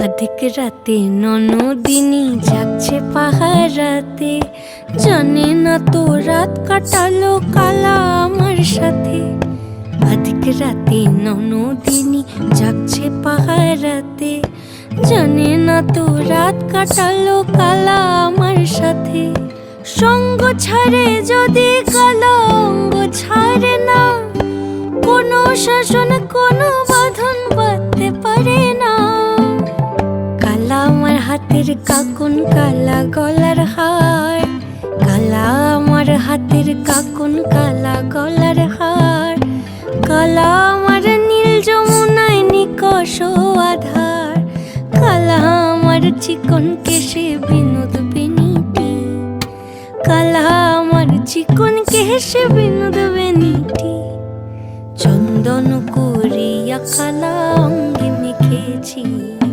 অধিক রাতে ননদিনী যাচ্ছে পাহারাতে, জানে না তো রাত কাটালো কালা আমার সাথে। অধিক রাতে ননদিনী যাচ্ছে পাহারাতে, জানে না তো রাত কাটালো কালা আমার সাথে। সঙ্গ ছাড়ে যদি কালা অঙ্গ ছাড়ে না, কোনো শাসন কোনো বাঁধন বাঁধতে পারে না। কালা আমার হাতের কাকুন কালা গলার হার, কালা আমার হাতের কাকুন কালা গলার হার। কালা আমার নীল যমুনায় নিকষ আধার, কালা আমার চিকন কেশে বিনোদ বেনিটি, কালা আমার চিকন কেশে বিনোদ বেনিটি। চন্দন করিয়া কালা